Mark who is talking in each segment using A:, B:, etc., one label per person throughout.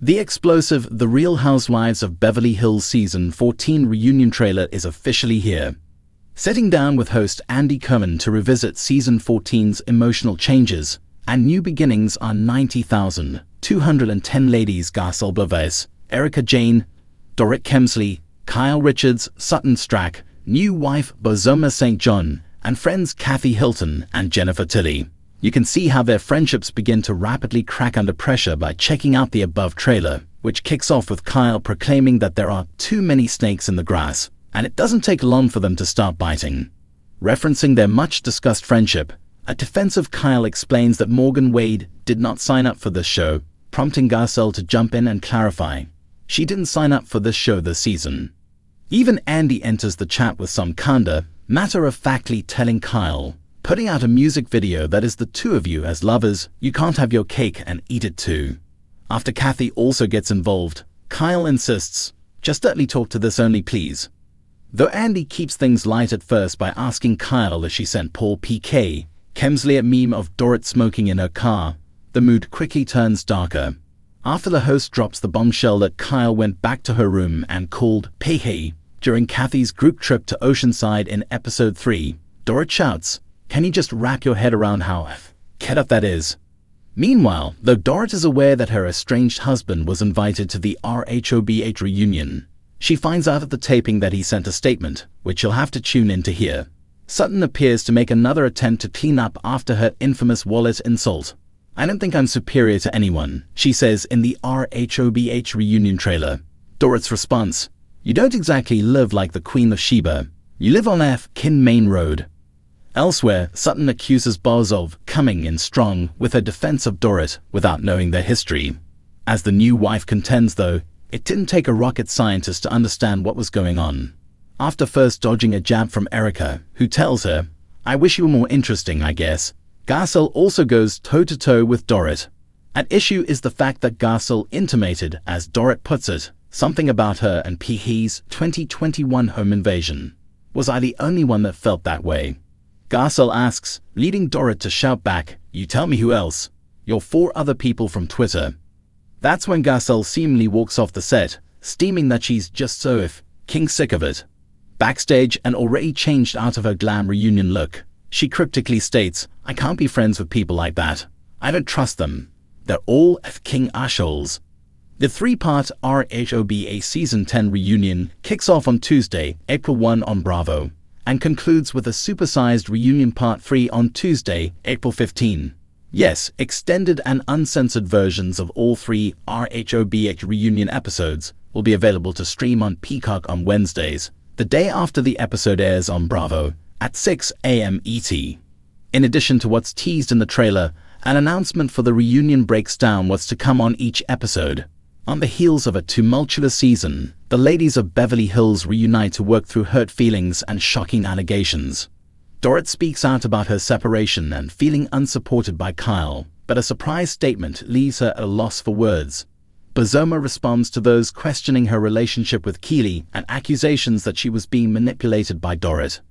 A: The explosive The Real Housewives of Beverly Hills Season 14 reunion trailer is officially here. Sitting down with host Andy Cohen to revisit Season 14's emotional changes and new beginnings are 90,210 ladies Garcelle Beauvais, Erika Jayne, Dorit Kemsley, Kyle Richards, Sutton Stracke, new wife Bozoma St. John, and friends Kathy Hilton and Jennifer Tilly. You can see how their friendships begin to rapidly crack under pressure by checking out the above trailer, which kicks off with Kyle proclaiming that there are too many snakes in the grass, and it doesn't take long for them to start biting. Referencing their much-discussed friendship, a defensive Kyle explains that Morgan Wade did not sign up for this show, prompting Garcelle to jump in and clarify. She didn't sign up for this show this season. Even Andy enters the chat with some candor, matter-of-factly telling Kyle, putting out a music video that is the two of you as lovers, you can't have your cake and eat it too. After Kathy also gets involved, Kyle insists, just let me talk to this only please. Though Andy keeps things light at first by asking Kyle if she sent Paul P.K. Kemsley a meme of Dorit smoking in her car, the mood quickly turns darker. After the host drops the bombshell that Kyle went back to her room and called Pei during Kathy's group trip to Oceanside in episode 3, Dorit shouts, "Can you just wrap your head around how ket up that is?" Meanwhile, though Dorit is aware that her estranged husband was invited to the RHOBH reunion, she finds out at the taping that he sent a statement, which you'll have to tune in to hear. Sutton appears to make another attempt to clean up after her infamous wallet insult. "I don't think I'm superior to anyone," she says in the RHOBH reunion trailer. Dorit's response, "You don't exactly live like the Queen of Sheba. You live on Kin Main Road." Elsewhere, Sutton accuses Boz of coming in strong with her defense of Dorit without knowing their history. As the new wife contends, though, it didn't take a rocket scientist to understand what was going on. After first dodging a jab from Erika, who tells her, "I wish you were more interesting, I guess," Garcelle also goes toe-to-toe with Dorit. At issue is the fact that Garcelle intimated, as Dorit puts it, something about her and P.H.'s 2021 home invasion. Was I the only one that felt that way? Garcelle asks, leading Dorit to shout back, "You tell me who else? You're 4 other people from Twitter." That's when Garcelle seemingly walks off the set, steaming that she's just so king sick of it. Backstage and already changed out of her glam reunion look, she cryptically states, "I can't be friends with people like that. I don't trust them. They're all king assholes." The 3-part RHOBH Season 10 reunion kicks off on Tuesday, April 1 on Bravo, and concludes with a supersized reunion Part 3 on Tuesday, April 15. Yes, extended and uncensored versions of all 3 RHOBH reunion episodes will be available to stream on Peacock on Wednesdays, the day after the episode airs on Bravo, at 6 a.m. ET. In addition to what's teased in the trailer, an announcement for the reunion breaks down what's to come on each episode. On the heels of a tumultuous season, the ladies of Beverly Hills reunite to work through hurt feelings and shocking allegations. Dorit speaks out about her separation and feeling unsupported by Kyle, but a surprise statement leaves her at a loss for words. Bozoma responds to those questioning her relationship with Keely and accusations that she was being manipulated by Dorit.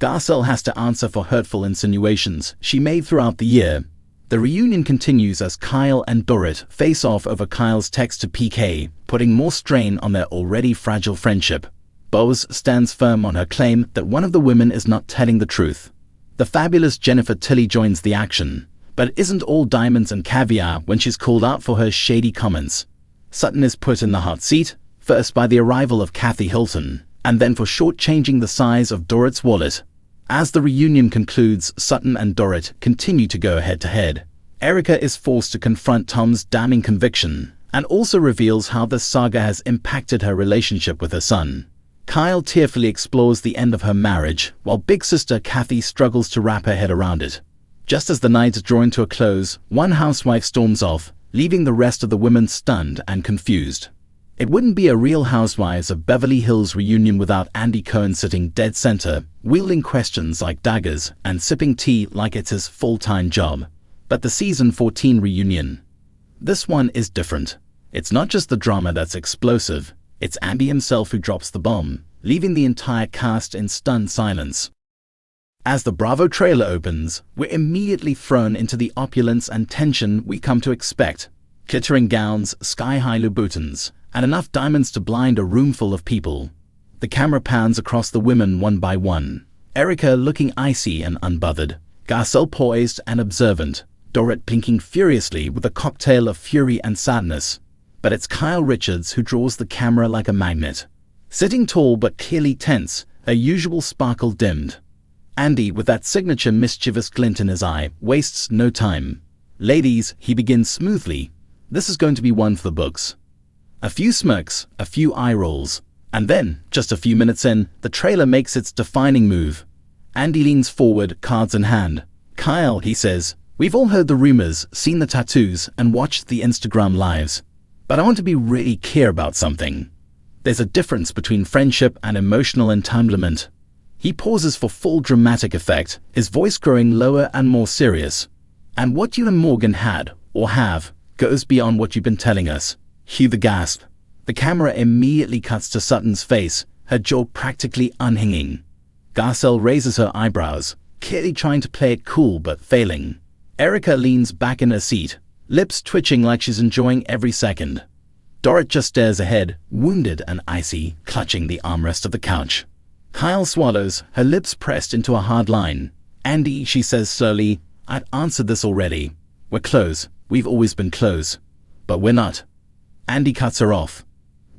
A: Garcelle has to answer for hurtful insinuations she made throughout the year. The reunion continues as Kyle and Dorit face off over Kyle's text to PK, putting more strain on their already fragile friendship. Boz stands firm on her claim that one of the women is not telling the truth. The fabulous Jennifer Tilly joins the action, but it isn't all diamonds and caviar when she's called out for her shady comments. Sutton is put in the hot seat, first by the arrival of Kathy Hilton, and then for shortchanging the size of Dorit's wallet. As the reunion concludes, Sutton and Dorit continue to go head-to-head. Erika is forced to confront Tom's damning conviction, and also reveals how this saga has impacted her relationship with her son. Kyle tearfully explores the end of her marriage, while big sister Kathy struggles to wrap her head around it. Just as the night is drawing to a close, one housewife storms off, leaving the rest of the women stunned and confused. It wouldn't be a Real Housewives of Beverly Hills reunion without Andy Cohen sitting dead center, wielding questions like daggers and sipping tea like it's his full-time job. But the Season 14 reunion, this one is different. It's not just the drama that's explosive, it's Andy himself who drops the bomb, leaving the entire cast in stunned silence. As the Bravo trailer opens, we're immediately thrown into the opulence and tension we come to expect. glittering gowns, sky-high Louboutins, and enough diamonds to blind a room full of people. The camera pans across the women one by one. Erica looking icy and unbothered, Garcelle poised and observant, Dorrit blinking furiously with a cocktail of fury and sadness. But it's Kyle Richards who draws the camera like a magnet. Sitting tall but clearly tense, her usual sparkle dimmed. Andy, with that signature mischievous glint in his eye, wastes no time. "Ladies," he begins smoothly, "this is going to be one for the books." A few smirks, a few eye rolls, and then, just a few minutes in, the trailer makes its defining move. Andy leans forward, cards in hand. "Kyle," he says, "we've all heard the rumors, seen the tattoos, and watched the Instagram lives. But I want to be really clear about something. There's a difference between friendship and emotional entanglement." He pauses for full dramatic effect, his voice growing lower and more serious. "And what you and Morgan had, or have, goes beyond what you've been telling us." Cue the gasp. The camera immediately cuts to Sutton's face, her jaw practically unhinging. Garcelle raises her eyebrows, clearly trying to play it cool but failing. Erica leans back in her seat, lips twitching like she's enjoying every second. Dorrit just stares ahead, wounded and icy, clutching the armrest of the couch. Kyle swallows, her lips pressed into a hard line. "Andy," she says slowly, "I'd answered this already. We're close. We've always been close. But we're not." Andy cuts her off.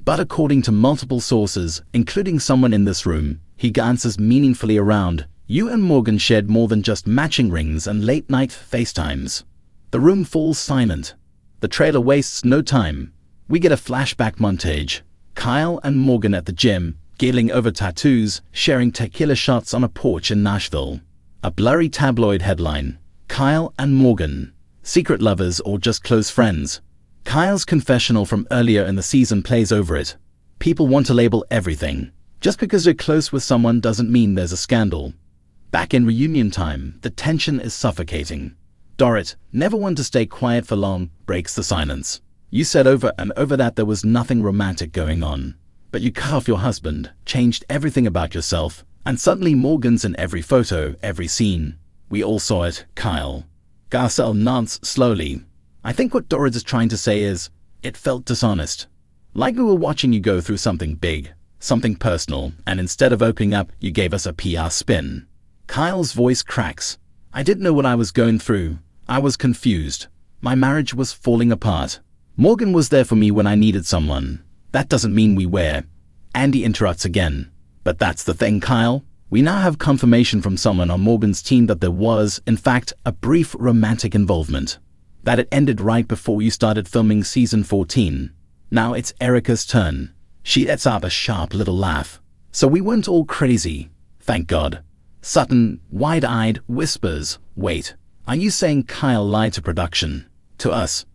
A: "But according to multiple sources, including someone in this room," he glances meaningfully around, "you and Morgan shared more than just matching rings and late-night FaceTimes." The room falls silent. The trailer wastes no time. We get a flashback montage. Kyle and Morgan at the gym, giggling over tattoos, sharing tequila shots on a porch in Nashville. A blurry tabloid headline: "Kyle and Morgan, secret lovers or just close friends?" Kyle's confessional from earlier in the season plays over it. People want to label everything. Just because you're close with someone doesn't mean there's a scandal. Back in reunion time, the tension is suffocating. Dorrit, never one to stay quiet for long, breaks the silence. "You said over and over that there was nothing romantic going on. But you cut off your husband, changed everything about yourself, and suddenly Morgan's in every photo, every scene. We all saw it, Kyle." Garcelle nods slowly. "I think what Dorrit is trying to say is, it felt dishonest. Like we were watching you go through something big, something personal, and instead of opening up, you gave us a PR spin." Kyle's voice cracks. "I didn't know what I was going through. I was confused. My marriage was falling apart. Morgan was there for me when I needed someone. That doesn't mean we were." Andy interrupts again. "But that's the thing, Kyle. We now have confirmation from someone on Morgan's team that there was, in fact, a brief romantic involvement. That it ended right before you started filming season 14. Now it's Erica's turn." She lets out a sharp little laugh. "So we weren't all crazy. Thank God." Sutton, wide-eyed, whispers, "Wait, are you saying Kyle lied to production? To us?"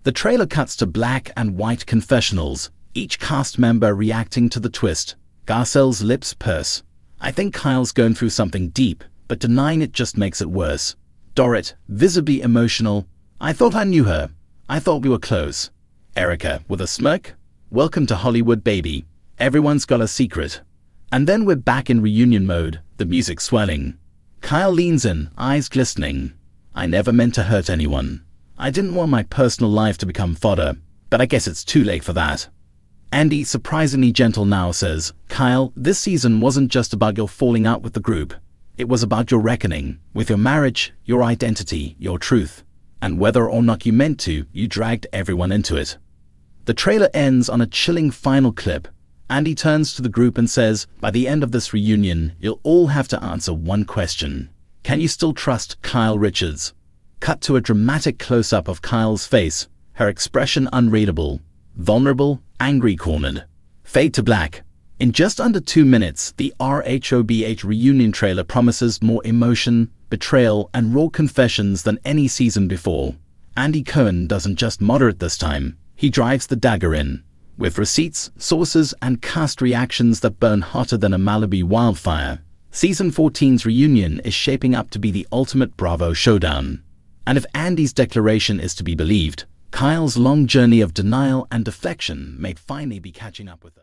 A: The trailer cuts to black and white confessionals, each cast member reacting to the twist. Garcelle's lips purse. "I think Kyle's going through something deep, but denying it just makes it worse." Dorrit, visibly emotional, "I thought I knew her. I thought we were close." Erica, with a smirk, "Welcome to Hollywood, baby. Everyone's got a secret." And then we're back in reunion mode, the music swelling. Kyle leans in, eyes glistening. "I never meant to hurt anyone. I didn't want my personal life to become fodder, but I guess it's too late for that." Andy, surprisingly gentle now, says, "Kyle, this season wasn't just about your falling out with the group. It was about your reckoning with your marriage, your identity, your truth. And whether or not you meant to, you dragged everyone into it." The trailer ends on a chilling final clip. Andy turns to the group and says, "By the end of this reunion, you'll all have to answer one question. Can you still trust Kyle Richards?" Cut to a dramatic close-up of Kyle's face, her expression unreadable, vulnerable, angry cornered. Fade to black. In just under 2 minutes, the RHOBH reunion trailer promises more emotion, betrayal, and raw confessions than any season before. Andy Cohen doesn't just moderate this time, he drives the dagger in. With receipts, sources, and cast reactions that burn hotter than a Malibu wildfire, Season 14's reunion is shaping up to be the ultimate Bravo showdown. And if Andy's declaration is to be believed, Kyle's long journey of denial and deflection may finally be catching up with her.